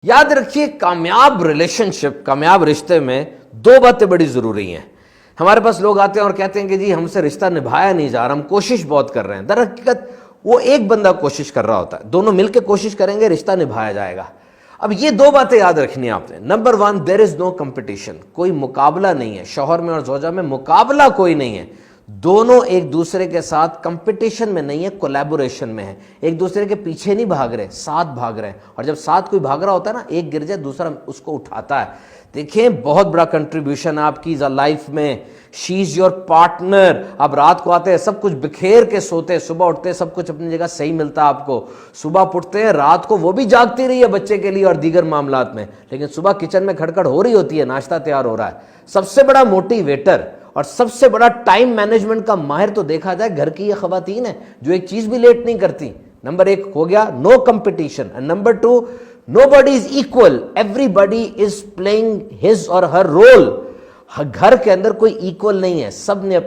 یاد رکھیے کامیاب ریلیشنشپ، کامیاب رشتے میں دو باتیں بڑی ضروری ہیں۔ ہمارے پاس لوگ آتے ہیں اور کہتے ہیں کہ جی ہم سے رشتہ نبھایا نہیں جا رہا، ہم کوشش بہت کر رہے ہیں۔ در حقیقت وہ ایک بندہ کوشش کر رہا ہوتا ہے، دونوں مل کے کوشش کریں گے، رشتہ نبھایا جائے گا۔ اب یہ دو باتیں یاد رکھنی ہیں آپ نے۔ نمبر 1، دیر از نو کمپٹیشن، کوئی مقابلہ نہیں ہے، شوہر میں اور زوجہ میں مقابلہ کوئی نہیں ہے، دونوں ایک دوسرے کے ساتھ کمپٹیشن میں نہیں ہے، کولیبوریشن میں ہے، ایک دوسرے کے پیچھے نہیں بھاگ رہے، ساتھ بھاگ رہے ہیں۔ اور جب ساتھ کوئی بھاگ رہا ہوتا ہے نا، ایک گر جائے دوسرا اس کو اٹھاتا ہے۔ دیکھیں بہت بڑا کنٹریبیوشن آپ کی لائف میں، شی از یور پارٹنر۔ آپ رات کو آتے ہیں سب کچھ بکھیر کے سوتے ہیں، صبح اٹھتے ہیں سب کچھ اپنی جگہ صحیح ملتا ہے آپ کو، صبح اٹھتے ہیں رات کو وہ بھی جاگتی رہی ہے بچے کے لیے اور دیگر معاملات میں، لیکن صبح کچن میں کھڑکڑ ہو رہی ہوتی ہے، ناشتہ تیار ہو رہا ہے۔ سب سے بڑا موٹیویٹر اور سب سے بڑا ٹائم مینجمنٹ کا ماہر تو دیکھا جائے گھر کی یہ خواتین ہیں جو ایک چیز بھی لیٹ نہیں کرتی۔ نمبر 1 ہو گیا no competition, and number 2 nobody is equal, everybody is playing his or her role۔ گھر کے اندر کوئی ایکول نہیں ہے، سب نے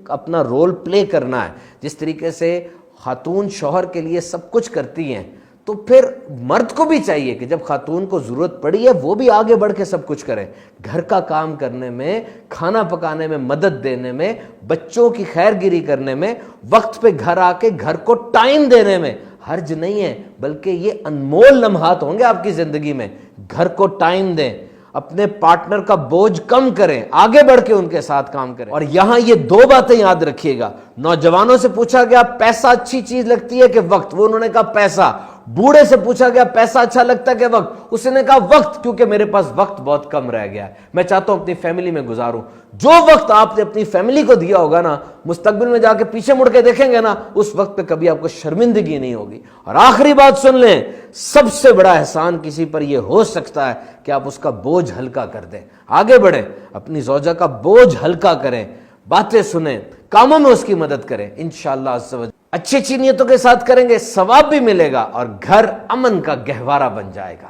اپنا رول پلے کرنا ہے۔ جس طریقے سے خاتون شوہر کے لیے سب کچھ کرتی ہیں، تو پھر مرد کو بھی چاہیے کہ جب خاتون کو ضرورت پڑی ہے وہ بھی آگے بڑھ کے سب کچھ کرے، گھر کا کام کرنے میں، کھانا پکانے میں، مدد دینے میں، بچوں کی خیر گیری کرنے میں، وقت پہ گھر آ کے گھر کو ٹائم دینے میں حرج نہیں ہے، بلکہ یہ انمول لمحات ہوں گے آپ کی زندگی میں۔ گھر کو ٹائم دیں، اپنے پارٹنر کا بوجھ کم کریں، آگے بڑھ کے ان کے ساتھ کام کریں۔ اور یہاں یہ دو باتیں یاد رکھیے گا۔ نوجوانوں سے پوچھا گیا پیسہ اچھی چیز لگتی ہے کہ وقت، وہ انہوں نے کہا پیسہ۔ بوڑھے سے پوچھا گیا پیسہ اچھا لگتا ہے کہ وقت، اس نے کہا وقت، کیونکہ میرے پاس وقت بہت کم رہ گیا ہے، میں چاہتا ہوں اپنی فیملی میں گزاروں۔ جو وقت آپ نے اپنی فیملی کو دیا ہوگا نا، مستقبل میں جا کے پیچھے مڑ کے دیکھیں گے نا، اس وقت پہ کبھی آپ کو شرمندگی نہیں ہوگی۔ اور آخری بات سن لیں، سب سے بڑا احسان کسی پر یہ ہو سکتا ہے کہ آپ اس کا بوجھ ہلکا کر دیں، آگے بڑھیں، اپنی زوجہ کا بوجھ ہلکا کریں، باتیں سنیں، کاموں میں اس کی مدد کریں۔ انشاءاللہ عز و جل اچھی اچھی نیتوں کے ساتھ کریں گے، ثواب بھی ملے گا اور گھر امن کا گہوارہ بن جائے گا۔